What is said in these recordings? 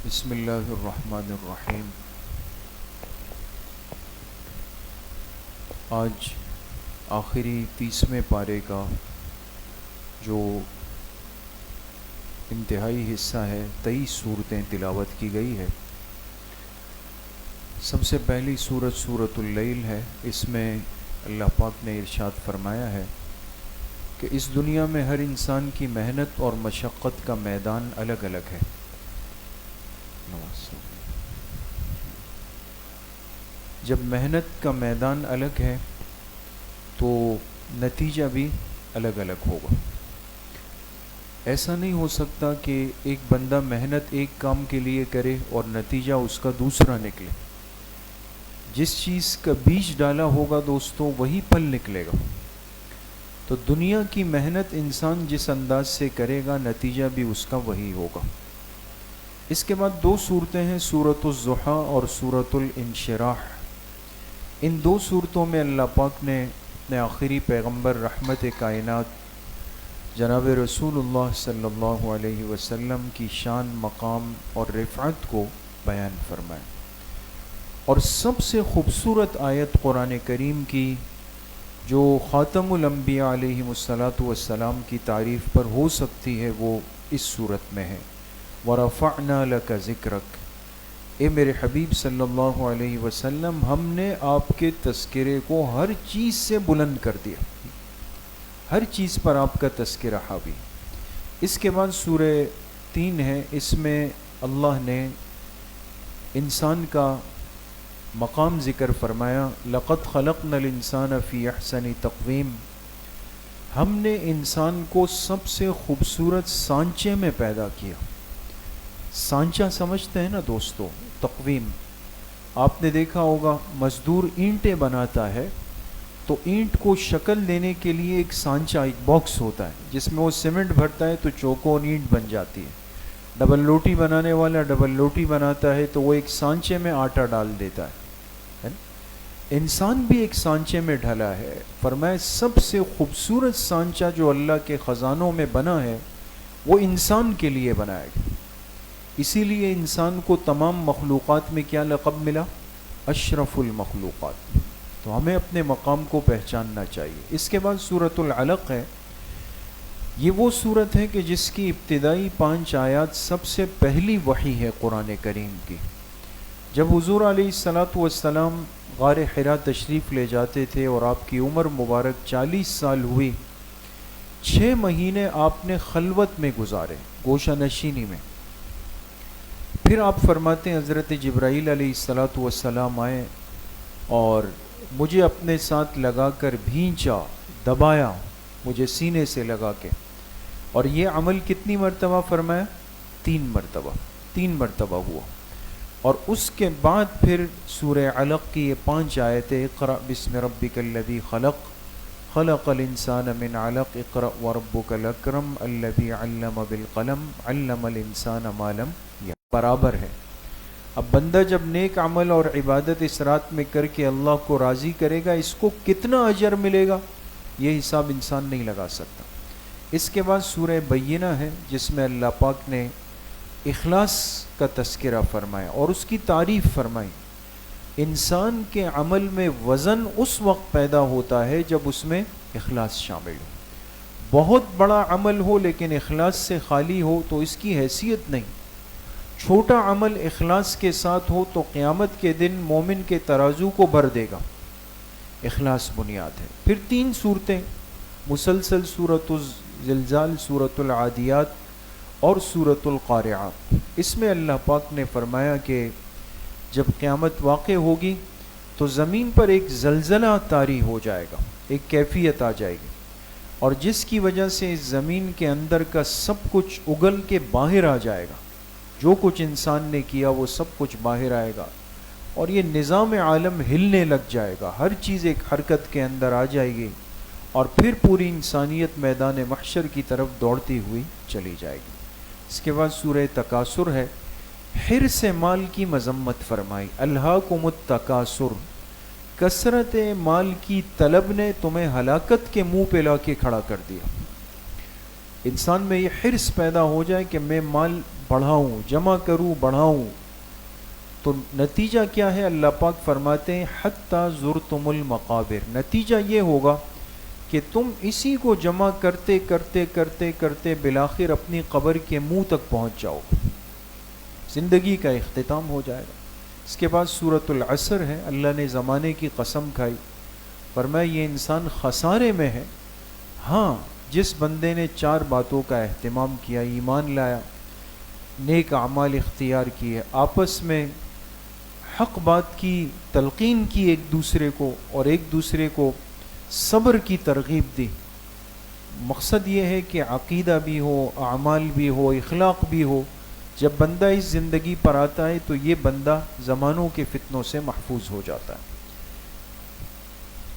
بسم اللہ الرحمن الرحیم۔ آج آخری 30ویں پارے کا جو انتہائی حصہ ہے 23 صورتیں تلاوت کی گئی ہے۔ سب سے پہلی صورت سورۃ اللیل ہے۔ اس میں اللہ پاک نے ارشاد فرمایا ہے کہ اس دنیا میں ہر انسان کی محنت اور مشقت کا میدان الگ الگ ہے۔ جب محنت کا میدان الگ ہے تو نتیجہ بھی الگ الگ ہوگا۔ ایسا نہیں ہو سکتا کہ ایک بندہ محنت ایک کام کے لیے کرے اور نتیجہ اس کا دوسرا نکلے۔ جس چیز کا بیج ڈالا ہوگا دوستو وہی پھل نکلے گا۔ تو دنیا کی محنت انسان جس انداز سے کرے گا نتیجہ بھی اس کا وہی ہوگا۔ اس کے بعد دو صورتیں ہیں، سورۃ الضحیٰ اور سورۃ الانشراح۔ ان دو صورتوں میں اللہ پاک نے اپنے آخری پیغمبر رحمت کائنات جناب رسول اللہ صلی اللہ علیہ وسلم کی شان، مقام اور رفعت کو بیان فرمایا۔ اور سب سے خوبصورت آیت قرآن کریم کی جو خاتم الانبیاء علیہ الصلاۃ کی تعریف پر ہو سکتی ہے وہ اس صورت میں ہے، وَرَفَعْنَا لَكَ ذِكْرَكَ۔ اے میرے حبیب صلی اللہ علیہ وسلم، ہم نے آپ کے تذکرے کو ہر چیز سے بلند کر دیا، ہر چیز پر آپ کا تذکرہ حاوی۔ اس کے بعد سورہ 3 ہے، اس میں اللہ نے انسان کا مقام ذکر فرمایا، لَقَدْ خَلَقْنَا الْإِنسَانَ فِي أَحْسَنِ تَقْوِيمٍ۔ ہم نے انسان کو سب سے خوبصورت سانچے میں پیدا کیا۔ سانچہ سمجھتے ہیں نا دوستو، تقویم۔ آپ نے دیکھا ہوگا مزدور اینٹیں بناتا ہے تو اینٹ کو شکل دینے کے لیے ایک سانچہ، ایک باکس ہوتا ہے جس میں وہ سیمنٹ بھرتا ہے تو چوکون اینٹ بن جاتی ہے۔ ڈبل روٹی بنانے والا ڈبل روٹی بناتا ہے تو وہ ایک سانچے میں آٹا ڈال دیتا ہے۔ انسان بھی ایک سانچے میں ڈھلا ہے۔ فرمایا سب سے خوبصورت سانچہ جو اللہ کے خزانوں میں بنا ہے وہ انسان کے لیے بنایا گیا۔ اسی لیے انسان کو تمام مخلوقات میں کیا لقب ملا؟ اشرف المخلوقات۔ تو ہمیں اپنے مقام کو پہچاننا چاہیے۔ اس کے بعد سورۃ العلق ہے۔ یہ وہ صورت ہے کہ جس کی ابتدائی 5 آیات سب سے پہلی وحی ہے قرآن کریم کی۔ جب حضور علیہ الصلاۃ والسلام غار حرا تشریف لے جاتے تھے اور آپ کی عمر مبارک 40 سال ہوئی، 6 مہینے آپ نے خلوت میں گزارے، گوشہ نشینی میں۔ پھر آپ فرماتے ہیں حضرت جبرائیل علیہ الصلاۃ والسلام آئے اور مجھے اپنے ساتھ لگا کر بھینچا، دبایا مجھے سینے سے لگا کے۔ اور یہ عمل کتنی مرتبہ فرمایا؟ 3 مرتبہ ہوا۔ اور اس کے بعد پھر سورہ علق کی یہ 5 آیتیں، اقرأ بسم ربک الذی خلق، خلق الانسان من علق، اقرأ وربک الاکرم الذی علم بالقلم، علم الانسان ما لم یعلم، برابر ہے۔ اب بندہ جب نیک عمل اور عبادت اس رات میں کر کے اللہ کو راضی کرے گا، اس کو کتنا اجر ملے گا یہ حساب انسان نہیں لگا سکتا۔ اس کے بعد سورہ بینہ ہے جس میں اللہ پاک نے اخلاص کا تذکرہ فرمایا اور اس کی تعریف فرمائی۔ انسان کے عمل میں وزن اس وقت پیدا ہوتا ہے جب اس میں اخلاص شامل ہو۔ بہت بڑا عمل ہو لیکن اخلاص سے خالی ہو تو اس کی حیثیت نہیں۔ چھوٹا عمل اخلاص کے ساتھ ہو تو قیامت کے دن مومن کے ترازو کو بھر دے گا۔ اخلاص بنیاد ہے۔ پھر 3 صورتیں مسلسل، سورۃ الزلزال، سورۃ العادیات اور سورۃ القارعہ۔ اس میں اللہ پاک نے فرمایا کہ جب قیامت واقع ہوگی تو زمین پر ایک زلزلہ طاری ہو جائے گا، ایک کیفیت آ جائے گی، اور جس کی وجہ سے اس زمین کے اندر کا سب کچھ اگل کے باہر آ جائے گا۔ جو کچھ انسان نے کیا وہ سب کچھ باہر آئے گا اور یہ نظام عالم ہلنے لگ جائے گا، ہر چیز ایک حرکت کے اندر آ جائے گی اور پھر پوری انسانیت میدان محشر کی طرف دوڑتی ہوئی چلی جائے گی۔ اس کے بعد سورہ تکاثر ہے۔ حرص مال کی مذمت فرمائی، الہاکم التکاثر، کثرت مال کی طلب نے تمہیں ہلاکت کے منہ پہ لا کے کھڑا کر دیا۔ انسان میں یہ حرص پیدا ہو جائے کہ میں مال بڑھاؤں، جمع کروں، بڑھاؤں، تو نتیجہ کیا ہے؟ اللہ پاک فرماتے ہیں حتی زرتم المقابر، نتیجہ یہ ہوگا کہ تم اسی کو جمع کرتے کرتے کرتے کرتے بالآخر اپنی قبر کے منہ تک پہنچ جاؤ گے، زندگی کا اختتام ہو جائے گا۔ اس کے بعد سورۃ العصر ہے، اللہ نے زمانے کی قسم کھائی، فرمایا یہ انسان خسارے میں ہے، ہاں جس بندے نے 4 باتوں کا اہتمام کیا، ایمان لایا، نیک اعمال اختیار کیے، آپس میں حق بات کی تلقین کی ایک دوسرے کو، اور ایک دوسرے کو صبر کی ترغیب دی۔ مقصد یہ ہے کہ عقیدہ بھی ہو، اعمال بھی ہو، اخلاق بھی ہو۔ جب بندہ اس زندگی پر آتا ہے تو یہ بندہ زمانوں کے فتنوں سے محفوظ ہو جاتا ہے۔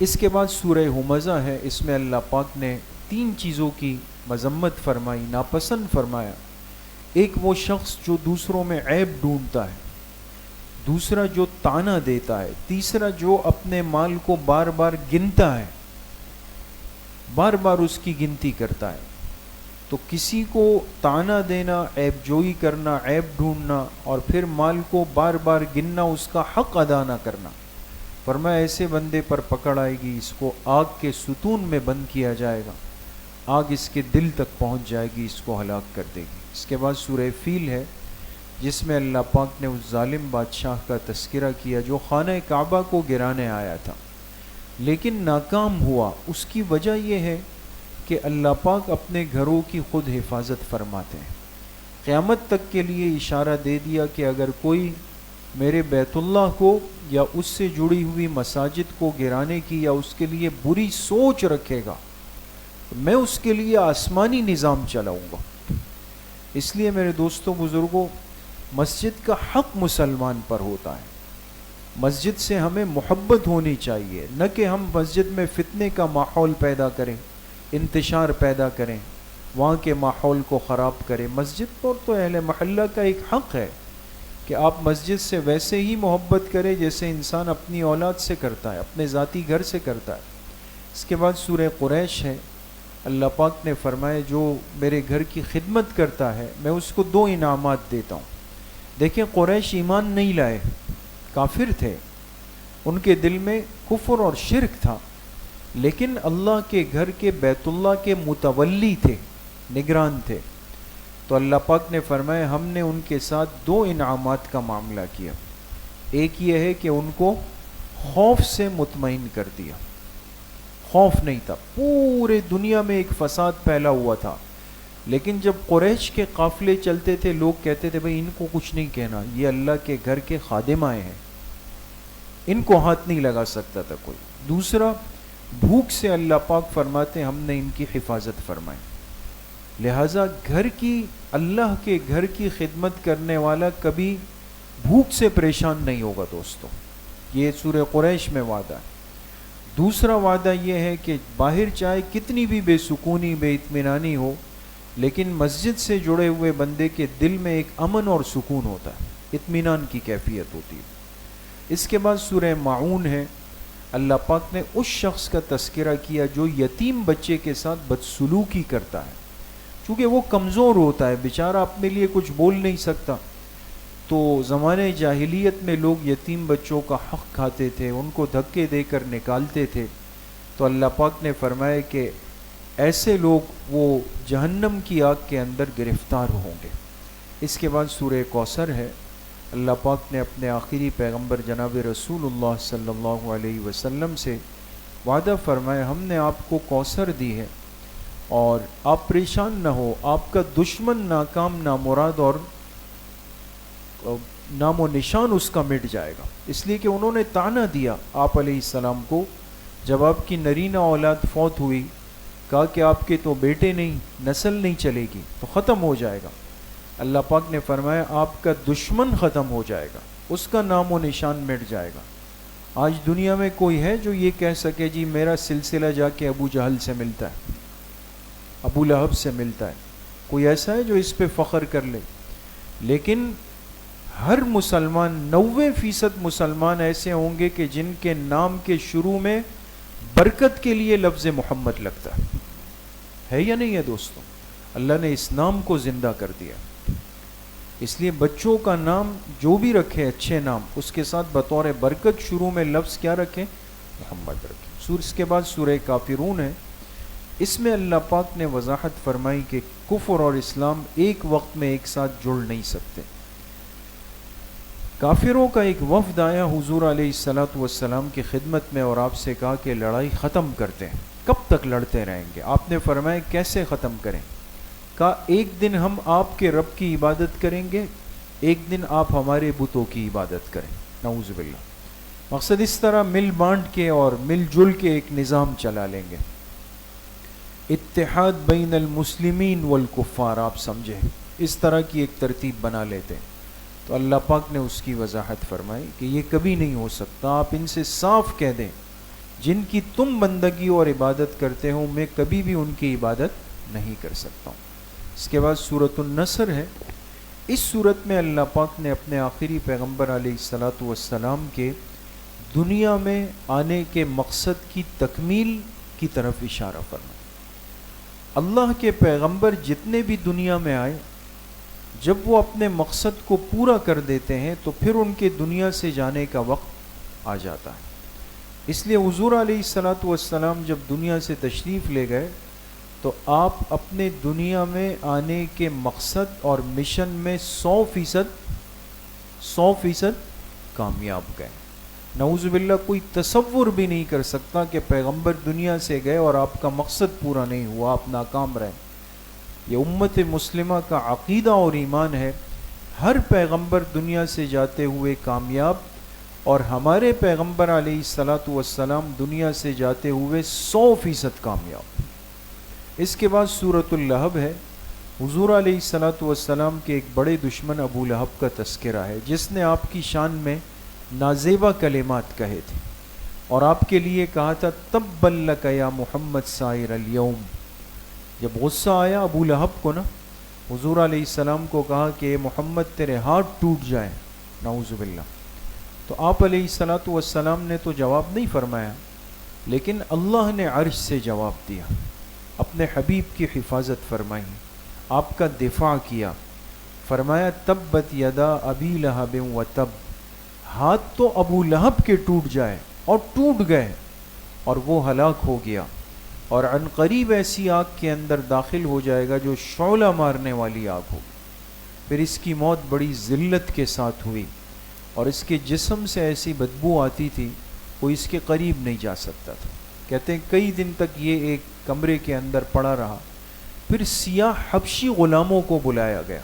اس کے بعد سورہ ہمزہ ہے، اس میں اللہ پاک نے 3 چیزوں کی مذمت فرمائی، ناپسند فرمایا۔ ایک وہ شخص جو دوسروں میں عیب ڈھونڈتا ہے، دوسرا جو طعنہ دیتا ہے، تیسرا جو اپنے مال کو بار بار گنتا ہے، بار بار اس کی گنتی کرتا ہے۔ تو کسی کو طعنہ دینا، عیب جوئی کرنا، عیب ڈھونڈنا، اور پھر مال کو بار بار گننا، اس کا حق ادا نہ کرنا، فرمایا ایسے بندے پر پکڑ آئے گی، اس کو آگ کے ستون میں بند کیا جائے گا، آگ اس کے دل تک پہنچ جائے گی، اس کو ہلاک کر دے گی۔ اس کے بعد سورہ فیل ہے، جس میں اللہ پاک نے اس ظالم بادشاہ کا تذکرہ کیا جو خانہ کعبہ کو گرانے آیا تھا لیکن ناکام ہوا۔ اس کی وجہ یہ ہے کہ اللہ پاک اپنے گھروں کی خود حفاظت فرماتے ہیں۔ قیامت تک کے لیے اشارہ دے دیا کہ اگر کوئی میرے بیت اللہ کو یا اس سے جڑی ہوئی مساجد کو گرانے کی یا اس کے لیے بری سوچ رکھے گا، میں اس کے لیے آسمانی نظام چلاؤں گا۔ اس لیے میرے دوستوں بزرگوں، مسجد کا حق مسلمان پر ہوتا ہے۔ مسجد سے ہمیں محبت ہونی چاہیے، نہ کہ ہم مسجد میں فتنے کا ماحول پیدا کریں، انتشار پیدا کریں، وہاں کے ماحول کو خراب کریں۔ مسجد پر تو اہل محلہ کا ایک حق ہے کہ آپ مسجد سے ویسے ہی محبت کریں جیسے انسان اپنی اولاد سے کرتا ہے، اپنے ذاتی گھر سے کرتا ہے۔ اس کے بعد سورہ قریش ہے، اللہ پاک نے فرمایا جو میرے گھر کی خدمت کرتا ہے میں اس کو 2 انعامات دیتا ہوں۔ دیکھیں قریش ایمان نہیں لائے، کافر تھے، ان کے دل میں کفر اور شرک تھا، لیکن اللہ کے گھر کے بیت اللہ کے متولی تھے، نگران تھے۔ تو اللہ پاک نے فرمایا ہم نے ان کے ساتھ 2 انعامات کا معاملہ کیا۔ ایک یہ ہے کہ ان کو خوف سے مطمئن کر دیا، خوف نہیں تھا، پورے دنیا میں ایک فساد پھیلا ہوا تھا، لیکن جب قریش کے قافلے چلتے تھے لوگ کہتے تھے بھئی ان کو کچھ نہیں کہنا، یہ اللہ کے گھر کے خادم آئے ہیں، ان کو ہاتھ نہیں لگا سکتا تھا کوئی۔ دوسرا، بھوک سے اللہ پاک فرماتے ہم نے ان کی حفاظت فرمائی۔ لہٰذا گھر کی، اللہ کے گھر کی خدمت کرنے والا کبھی بھوک سے پریشان نہیں ہوگا دوستو، یہ سورہ قریش میں وعدہ ہے۔ دوسرا وعدہ یہ ہے کہ باہر چاہے کتنی بھی بے سکونی، بے اطمینانی ہو، لیکن مسجد سے جڑے ہوئے بندے کے دل میں ایک امن اور سکون ہوتا ہے، اطمینان کی کیفیت ہوتی ہے۔ اس کے بعد سورہ معون ہے، اللہ پاک نے اس شخص کا تذکرہ کیا جو یتیم بچے کے ساتھ بدسلوکی کرتا ہے، چونکہ وہ کمزور ہوتا ہے، بیچارہ اپنے لیے کچھ بول نہیں سکتا۔ تو زمانے جاہلیت میں لوگ یتیم بچوں کا حق کھاتے تھے، ان کو دھکے دے کر نکالتے تھے۔ تو اللہ پاک نے فرمایا کہ ایسے لوگ وہ جہنم کی آگ کے اندر گرفتار ہوں گے۔ اس کے بعد سورہ کوثر ہے، اللہ پاک نے اپنے آخری پیغمبر جناب رسول اللہ صلی اللہ علیہ وسلم سے وعدہ فرمایا ہم نے آپ کو کوثر دی ہے اور آپ پریشان نہ ہو، آپ کا دشمن ناکام، نامراد اور نام و نشان اس کا مٹ جائے گا۔ اس لیے کہ انہوں نے طعنہ دیا آپ علیہ السلام کو، جب آپ کی نرینہ اولاد فوت ہوئی، کہا کہ آپ کے تو بیٹے نہیں، نسل نہیں چلے گی تو ختم ہو جائے گا۔ اللہ پاک نے فرمایا آپ کا دشمن ختم ہو جائے گا، اس کا نام و نشان مٹ جائے گا۔ آج دنیا میں کوئی ہے جو یہ کہہ سکے جی میرا سلسلہ جا کے ابو جہل سے ملتا ہے، ابو لہب سے ملتا ہے؟ کوئی ایسا ہے جو اس پہ فخر کر لے؟ لیکن ہر مسلمان، 90% مسلمان ایسے ہوں گے کہ جن کے نام کے شروع میں برکت کے لیے لفظ محمد لگتا ہے یا نہیں ہے دوستوں؟ اللہ نے اس نام کو زندہ کر دیا. اس لیے بچوں کا نام جو بھی رکھے اچھے نام، اس کے ساتھ بطور برکت شروع میں لفظ کیا رکھیں؟ محمد رکھیں. اس کے بعد سورہ کافرون ہے. اس میں اللہ پاک نے وضاحت فرمائی کہ کفر اور اسلام ایک وقت میں ایک ساتھ جڑ نہیں سکتے. کافروں کا ایک وفد آیا حضور علیہ الصلاۃ والسلام کی خدمت میں اور آپ سے کہا کہ لڑائی ختم کرتے ہیں. کب تک لڑتے رہیں گے؟ آپ نے فرمایا کیسے ختم کریں؟ کہا ایک دن ہم آپ کے رب کی عبادت کریں گے، ایک دن آپ ہمارے بتوں کی عبادت کریں. نعوذ باللہ. مقصد اس طرح مل بانٹ کے اور مل جل کے ایک نظام چلا لیں گے. اتحاد بین المسلمین والکفار، آپ سمجھیں، اس طرح کی ایک ترتیب بنا لیتے ہیں. تو اللہ پاک نے اس کی وضاحت فرمائی کہ یہ کبھی نہیں ہو سکتا. آپ ان سے صاف کہہ دیں جن کی تم بندگی اور عبادت کرتے ہو میں کبھی بھی ان کی عبادت نہیں کر سکتا ہوں. اس کے بعد سورۃ النصر ہے. اس صورت میں اللہ پاک نے اپنے آخری پیغمبر علیہ الصلاۃ والسلام کے دنیا میں آنے کے مقصد کی تکمیل کی طرف اشارہ فرمایا. اللہ کے پیغمبر جتنے بھی دنیا میں آئے، جب وہ اپنے مقصد کو پورا کر دیتے ہیں تو پھر ان کے دنیا سے جانے کا وقت آ جاتا ہے. اس لیے حضور علیہ الصلاۃ والسلام جب دنیا سے تشریف لے گئے تو آپ اپنے دنیا میں آنے کے مقصد اور مشن میں 100% کامیاب گئے. نعوذ باللہ کوئی تصور بھی نہیں کر سکتا کہ پیغمبر دنیا سے گئے اور آپ کا مقصد پورا نہیں ہوا، آپ ناکام رہے. یہ امت مسلمہ کا عقیدہ اور ایمان ہے. ہر پیغمبر دنیا سے جاتے ہوئے کامیاب، اور ہمارے پیغمبر علیہ الصلاۃ والسلام دنیا سے جاتے ہوئے 100% کامیاب. اس کے بعد سورۃ اللہب ہے. حضور علیہ الصلاۃ والسلام کے ایک بڑے دشمن ابو لہب کا تذکرہ ہے، جس نے آپ کی شان میں نازیبا کلمات کہے تھے اور آپ کے لیے کہا تھا تبا لک یا محمد سائر الیوم. جب غصہ آیا ابو لہب کو نا، حضور علیہ السلام کو کہا کہ محمد تیرے ہاتھ ٹوٹ جائیں. نعوذ باللہ. تو آپ علیہ الصلاۃ والسلام نے تو جواب نہیں فرمایا، لیکن اللہ نے عرش سے جواب دیا، اپنے حبیب کی حفاظت فرمائی، آپ کا دفاع کیا. فرمایا تبت یدا ابی لہب و تب. ہاتھ تو ابو لہب کے ٹوٹ جائے، اور ٹوٹ گئے، اور وہ ہلاک ہو گیا، اور عن قریب ایسی آگ کے اندر داخل ہو جائے گا جو شعلہ مارنے والی آگ ہوگی. پھر اس کی موت بڑی ذلت کے ساتھ ہوئی، اور اس کے جسم سے ایسی بدبو آتی تھی وہ اس کے قریب نہیں جا سکتا تھا. کہتے ہیں کئی دن تک یہ ایک کمرے کے اندر پڑا رہا. پھر سیاہ حبشی غلاموں کو بلایا گیا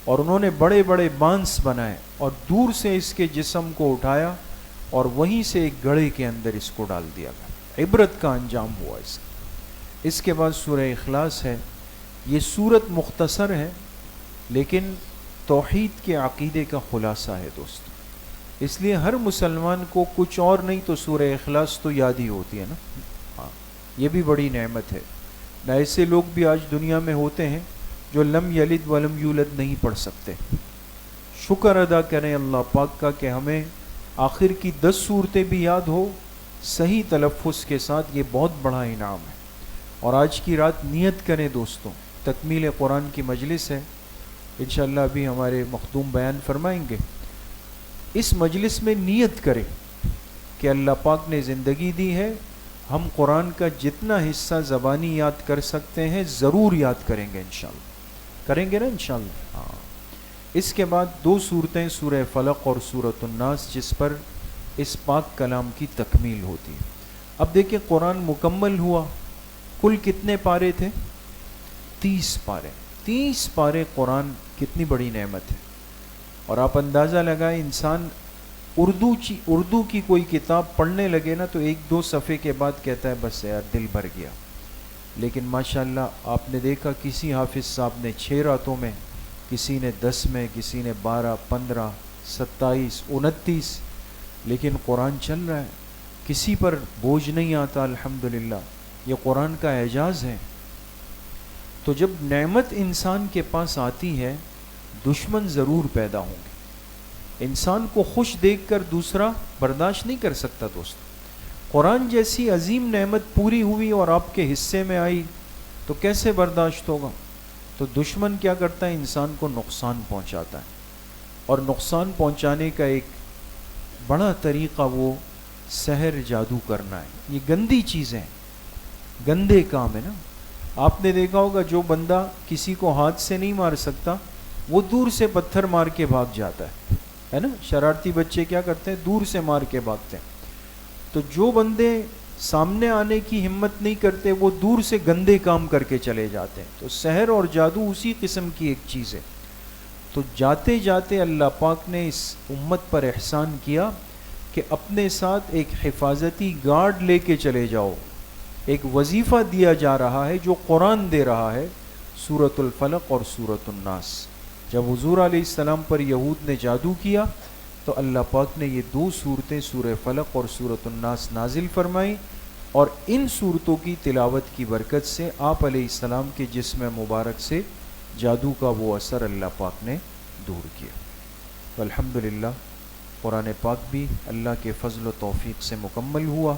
اور انہوں نے بڑے بڑے بانس بنائے اور دور سے اس کے جسم کو اٹھایا اور وہیں سے ایک گڑھے کے اندر اس کو ڈال دیا گیا. عبرت کا انجام ہوا اس کا. اس کے بعد سورہ اخلاص ہے. یہ سورت مختصر ہے لیکن توحید کے عقیدے کا خلاصہ ہے دوستو. اس لیے ہر مسلمان کو کچھ اور نہیں تو سورہ اخلاص تو یاد ہی ہوتی ہے نا. ہاں یہ بھی بڑی نعمت ہے. نہ ایسے لوگ بھی آج دنیا میں ہوتے ہیں جو لم یلد ولم یولد نہیں پڑھ سکتے. شکر ادا کریں اللہ پاک کا کہ ہمیں آخر کی 10 صورتیں بھی یاد ہو صحیح تلفظ کے ساتھ. یہ بہت بڑا انعام ہے. اور آج کی رات نیت کریں دوستوں، تکمیل قرآن کی مجلس ہے، انشاءاللہ ابھی ہمارے مخدوم بیان فرمائیں گے. اس مجلس میں نیت کریں کہ اللہ پاک نے زندگی دی ہے، ہم قرآن کا جتنا حصہ زبانی یاد کر سکتے ہیں ضرور یاد کریں گے انشاءاللہ. کریں گے نا انشاءاللہ. ہاں. اس کے بعد 2 صورتیں سورہ فلق اور سورۃ الناس جس پر اس پاک کلام کی تکمیل ہوتی ہے. اب دیکھیں قرآن مکمل ہوا. کل کتنے پارے تھے؟ 30 پارے. 30 پارے قرآن کتنی بڑی نعمت ہے. اور آپ اندازہ لگائیں انسان اردو کی کوئی کتاب پڑھنے لگے نا تو 1-2 صفحے کے بعد کہتا ہے بس یار دل بھر گیا. لیکن ماشاءاللہ آپ نے دیکھا کسی حافظ صاحب نے 6 راتوں میں، کسی نے 10 میں، کسی نے 12، 15، 27، 29، لیکن قرآن چل رہا ہے. کسی پر بوجھ نہیں آتا. الحمدللہ یہ قرآن کا اعجاز ہے. تو جب نعمت انسان کے پاس آتی ہے دشمن ضرور پیدا ہوں گے. انسان کو خوش دیکھ کر دوسرا برداشت نہیں کر سکتا دوست. قرآن جیسی عظیم نعمت پوری ہوئی اور آپ کے حصے میں آئی تو کیسے برداشت ہوگا. تو دشمن کیا کرتا ہے؟ انسان کو نقصان پہنچاتا ہے، اور نقصان پہنچانے کا ایک بڑا طریقہ وہ سحر جادو کرنا ہے۔ یہ گندی چیزیں ہیں، گندے کام ہے نا۔ آپ نے دیکھا ہوگا جو بندہ کسی کو ہاتھ سے نہیں مار سکتا وہ دور سے پتھر مار کے بھاگ جاتا ہے نا۔ شرارتی بچے کیا کرتے ہیں؟ دور سے مار کے بھاگتے ہیں۔ تو جو بندے سامنے آنے کی ہمت نہیں کرتے وہ دور سے گندے کام کر کے چلے جاتے ہیں۔ تو سحر اور جادو اسی قسم کی ایک چیز ہے۔ تو جاتے جاتے اللہ پاک نے اس امت پر احسان کیا کہ اپنے ساتھ ایک حفاظتی گارڈ لے کے چلے جاؤ۔ ایک وظیفہ دیا جا رہا ہے جو قرآن دے رہا ہے، سورۃ الفلق اور سورۃ الناس۔ جب حضور علیہ السلام پر یہود نے جادو کیا تو اللہ پاک نے یہ دو صورتیں سورہ فلق اور سورۃ الناس نازل فرمائیں، اور ان صورتوں کی تلاوت کی برکت سے آپ علیہ السلام کے جسم مبارک سے جادو کا وہ اثر اللہ پاک نے دور کیا۔ تو الحمدللہ قرآن پاک بھی اللہ کے فضل و توفیق سے مکمل ہوا۔